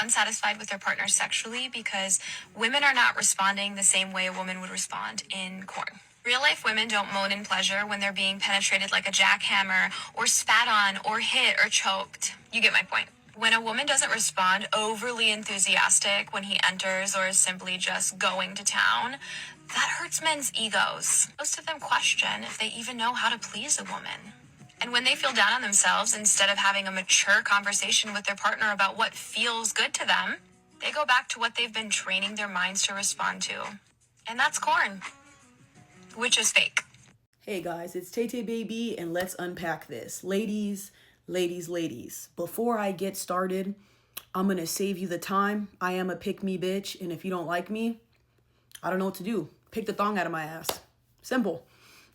unsatisfied with their partner sexually because women are not responding the same way a woman would respond in corn. Real life women don't moan in pleasure when they're being penetrated like a jackhammer, or spat on, or hit, or choked. You get my point. When a woman doesn't respond overly enthusiastic when he enters or is simply just going to town, that hurts men's egos. Most of them question if they even know how to please a woman. And when they feel down on themselves, instead of having a mature conversation with their partner about what feels good to them, they go back to what they've been training their minds to respond to. And that's corn, which is fake. Hey guys, it's Tay Tay Baby, and let's unpack this. Ladies, before I get started, I'm gonna save you the time. I am a pick me bitch, and if you don't like me, I don't know what to do. Pick the thong out of my ass. Simple.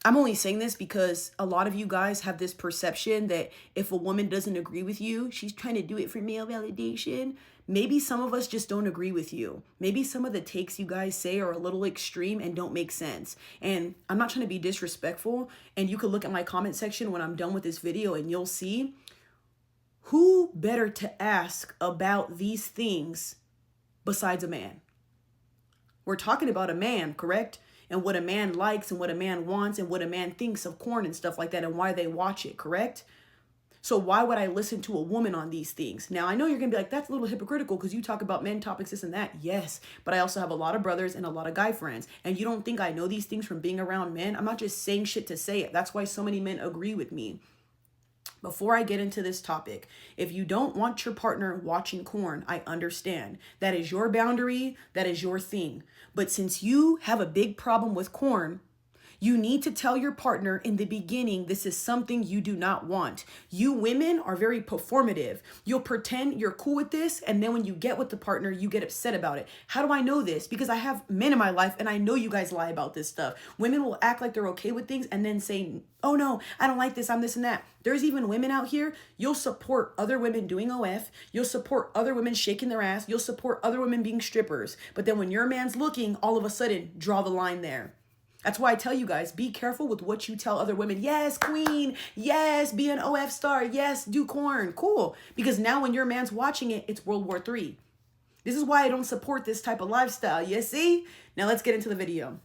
I'm only saying this because a lot of you guys have this perception that if a woman doesn't agree with you, she's trying to do it for male validation. Maybe some of us just don't agree with you. Maybe some of the takes you guys say are a little extreme and don't make sense. And I'm not trying to be disrespectful. And you can look at my comment section when I'm done with this video and you'll see who better to ask about these things besides a man. We're talking about a man, correct? And what a man likes and what a man wants and what a man thinks of corn and stuff like that and why they watch it, correct? So why would I listen to a woman on these things? Now, I know you're going to be like, that's a little hypocritical because you talk about men topics, this and that. Yes, but I also have a lot of brothers and a lot of guy friends. And you don't think I know these things from being around men? I'm not just saying shit to say it. That's why so many men agree with me. Before I get into this topic, if you don't want your partner watching corn, I understand. That is your boundary. That is your thing. But since you have a big problem with corn, you need to tell your partner in the beginning, this is something you do not want. You women are very performative. You'll pretend you're cool with this, and then when you get with the partner, you get upset about it. How do I know this? Because I have men in my life, and I know you guys lie about this stuff. Women will act like they're okay with things and then say, oh no, I don't like this, I'm this and that. There's even women out here, you'll support other women doing OF, you'll support other women shaking their ass, you'll support other women being strippers. But then when your man's looking, all of a sudden, draw the line there. That's why I tell you guys, be careful with what you tell other women. Yes, queen. Yes, be an OF star. Yes, do corn. Cool. Because now when your man's watching it, it's World War III. This is why I don't support this type of lifestyle. You see? Now let's get into the video.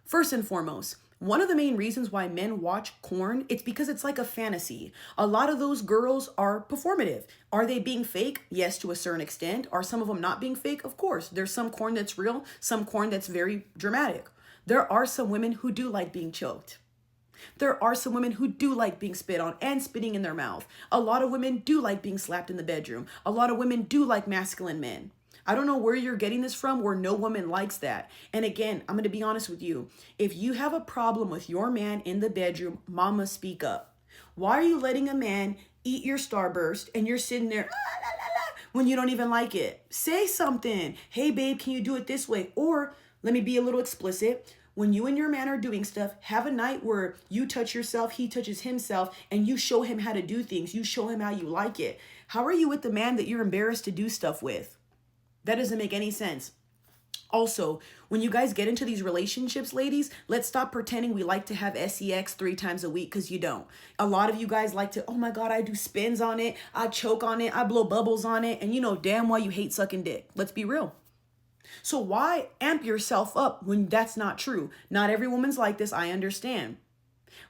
First and foremost, one of the main reasons why men watch corn, it's because it's like a fantasy. A lot of those girls are performative. Are they being fake? Yes, to a certain extent. Are some of them not being fake? Of course. There's some corn that's real, some corn that's very dramatic. There are some women who do like being choked. There are some women who do like being spit on and spitting in their mouth. A lot of women do like being slapped in the bedroom. A lot of women do like masculine men. I don't know where you're getting this from, where no woman likes that. And again, I'm going to be honest with you. If you have a problem with your man in the bedroom, mama, speak up. Why are you letting a man eat your Starburst and you're sitting there when you don't even like it? Say something. Hey, babe, can you do it this way? Or let me be a little explicit. When you and your man are doing stuff, have a night where you touch yourself, he touches himself, and you show him how to do things. You show him how you like it. How are you with the man that you're embarrassed to do stuff with? That doesn't make any sense. Also, when you guys get into these relationships, ladies, let's stop pretending we like to have sex 3 times a week, because you don't. A lot of you guys like to, oh my God, I do spins on it, I choke on it, I blow bubbles on it, and you know damn well you hate sucking dick. Let's be real. So why amp yourself up when that's not true? Not every woman's like this, I understand.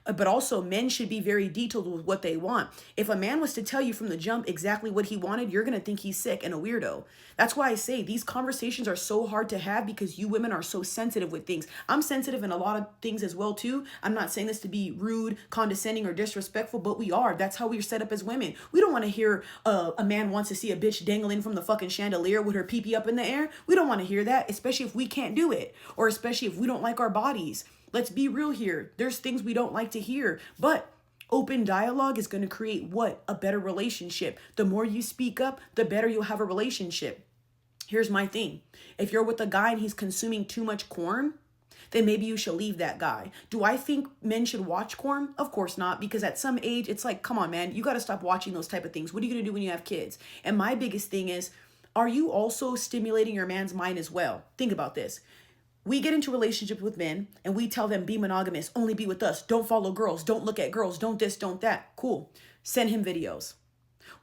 But also, men should be very detailed with what they want. If a man was to tell you from the jump exactly what he wanted, you're going to think he's sick and a weirdo. That's why I say these conversations are so hard to have, because you women are so sensitive with things. I'm sensitive in a lot of things as well, too. I'm not saying this to be rude, condescending, or disrespectful, but we are. That's how we're set up as women. We don't want to hear a man wants to see a bitch dangling from the fucking chandelier with her pee-pee up in the air. We don't want to hear that, especially if we can't do it, or especially if we don't like our bodies. Let's be real here. There's things we don't like to hear, but open dialogue is going to create what? A better relationship. The more you speak up, the better you'll have a relationship. Here's my thing. If you're with a guy and he's consuming too much corn, then maybe you should leave that guy. Do I think men should watch corn? Of course not, because at some age, it's like, come on, man, you got to stop watching those type of things. What are you going to do when you have kids? And my biggest thing is, are you also stimulating your man's mind as well? Think about this. We get into relationships with men and we tell them, be monogamous, only be with us. Don't follow girls. Don't look at girls. Don't this, don't that. Cool. Send him videos.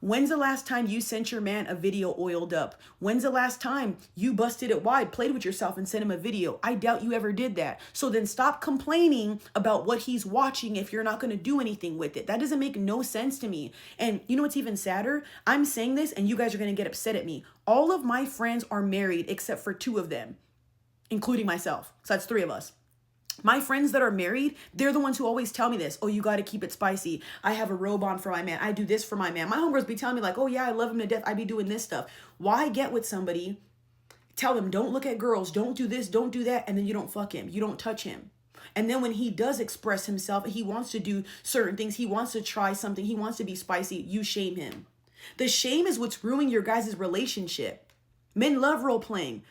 When's the last time you sent your man a video oiled up? When's the last time you busted it wide, played with yourself and sent him a video? I doubt you ever did that. So then stop complaining about what he's watching if you're not going to do anything with it. That doesn't make no sense to me. And you know what's even sadder? I'm saying this and you guys are going to get upset at me. All of my friends are married except for 2 of them, including myself. So that's 3 of us. My friends that are married, they're the ones who always tell me this. Oh, you got to keep it spicy. I have a robe on for my man. I do this for my man. My homegirls be telling me like, oh yeah, I love him to death. I be doing this stuff. Why get with somebody, tell him don't look at girls, don't do this, don't do that, and then you don't fuck him. You don't touch him. And then when he does express himself, he wants to do certain things, he wants to try something, he wants to be spicy, you shame him. The shame is what's ruining your guys' relationship. Men love role playing.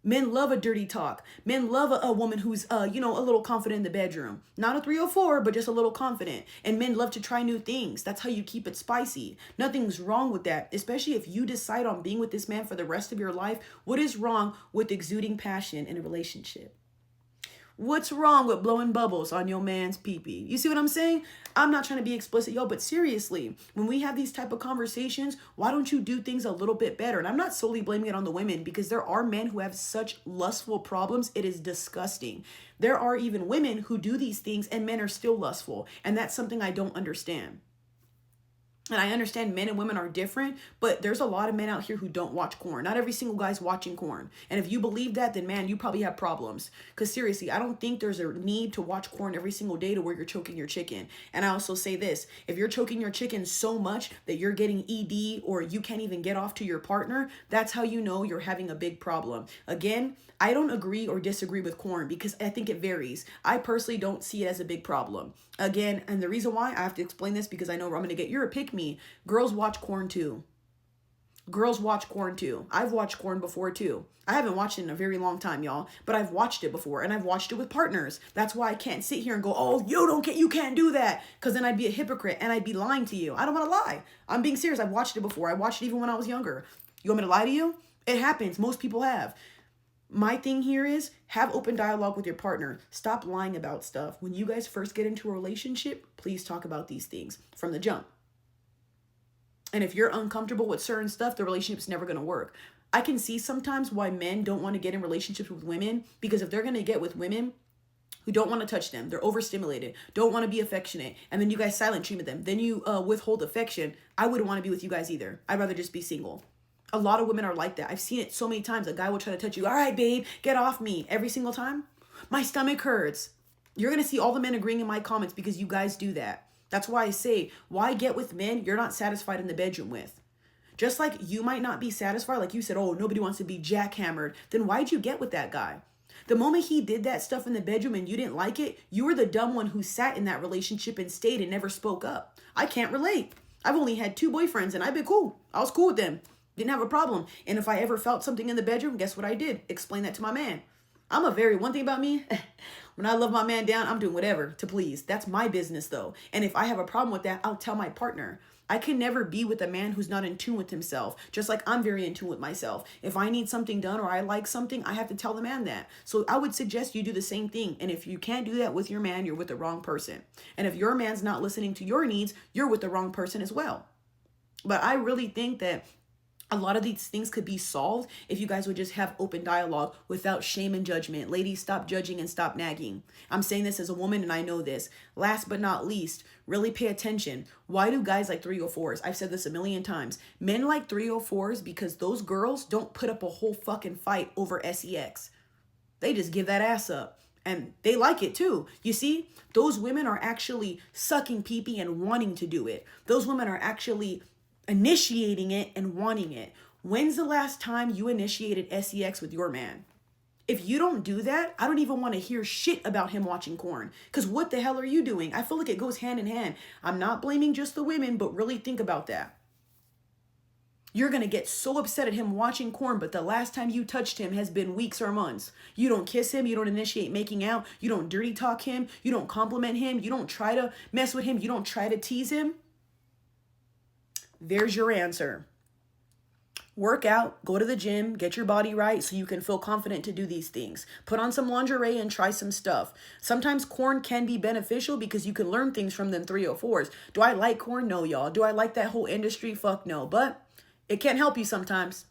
Men love a dirty talk. Men love a woman who's, a little confident in the bedroom. Not a 304, but just a little confident. And men love to try new things. That's how you keep it spicy. Nothing's wrong with that, especially if you decide on being with this man for the rest of your life. What is wrong with exuding passion in a relationship? What's wrong with blowing bubbles on your man's pee-pee? You see what I'm saying? I'm not trying to be explicit, yo, but seriously, when we have these type of conversations, why don't you do things a little bit better? And I'm not solely blaming it on the women because there are men who have such lustful problems. It is disgusting. There are even women who do these things and men are still lustful. And that's something I don't understand. And I understand men and women are different, but there's a lot of men out here who don't watch porn. Not every single guy's watching porn. And if you believe that, then man, you probably have problems. Because seriously, I don't think there's a need to watch porn every single day to where you're choking your chicken. And I also say this, if you're choking your chicken so much that you're getting ED or you can't even get off to your partner, that's how you know you're having a big problem. Again, I don't agree or disagree with porn because I think it varies. I personally don't see it as a big problem. Again, and the reason why I have to explain this because I know I'm going to get you're a pick me. Girls watch porn too. Girls watch porn too. I've watched porn before too. I haven't watched it in a very long time, y'all, but I've watched it before and I've watched it with partners. That's why I can't sit here and go, oh, you can't do that. Because then I'd be a hypocrite and I'd be lying to you. I don't want to lie. I'm being serious. I've watched it before. I watched it even when I was younger. You want me to lie to you? It happens. Most people have. My thing here is have open dialogue with your partner. Stop lying about stuff. When you guys first get into a relationship, please talk about these things from the jump. And if you're uncomfortable with certain stuff, the relationship's never going to work. I can see sometimes why men don't want to get in relationships with women because if they're going to get with women who don't want to touch them, they're overstimulated, don't want to be affectionate, and then you guys silent treat them, then you withhold affection, I wouldn't want to be with you guys either. I'd rather just be single. A lot of women are like that. I've seen it so many times. A guy will try to touch you. All right, babe, get off me. Every single time. My stomach hurts. You're going to see all the men agreeing in my comments because you guys do that. That's why I say, why get with men you're not satisfied in the bedroom with? Just like you might not be satisfied, like you said, oh, nobody wants to be jackhammered. Then why'd you get with that guy? The moment he did that stuff in the bedroom and you didn't like it, you were the dumb one who sat in that relationship and stayed and never spoke up. I can't relate. I've only had 2 boyfriends and I've been cool. I was cool with them. Didn't have a problem. And if I ever felt something in the bedroom, guess what I did? Explain that to my man. One thing about me, when I love my man down, I'm doing whatever to please. That's my business though. And if I have a problem with that, I'll tell my partner. I can never be with a man who's not in tune with himself, just like I'm very in tune with myself. If I need something done or I like something, I have to tell the man that. So I would suggest you do the same thing. And if you can't do that with your man, you're with the wrong person. And if your man's not listening to your needs, you're with the wrong person as well. But I really think that a lot of these things could be solved if you guys would just have open dialogue without shame and judgment. Ladies, stop judging and stop nagging. I'm saying this as a woman and I know this. Last but not least, really pay attention. Why do guys like 304s? I've said this a million times. Men like 304s because those girls don't put up a whole fucking fight over sex. They just give that ass up. And they like it too. You see, those women are actually sucking pee-pee and wanting to do it. Those women are actually initiating it and wanting it. When's the last time you initiated sex with your man? If you don't do that, I don't even want to hear shit about him watching porn. Because what the hell are you doing? I feel like it goes hand in hand. I'm not blaming just the women, but really think about that. You're going to get so upset at him watching porn, but the last time you touched him has been weeks or months. You don't kiss him. You don't initiate making out. You don't dirty talk him. You don't compliment him. You don't try to mess with him. You don't try to tease him. There's your answer. Work out, go to the gym, get your body right so you can feel confident to do these things. Put on some lingerie and try some stuff. Sometimes corn can be beneficial because you can learn things from them 304s. Do I like corn? No, y'all. Do I like that whole industry? Fuck no. But it can help you sometimes.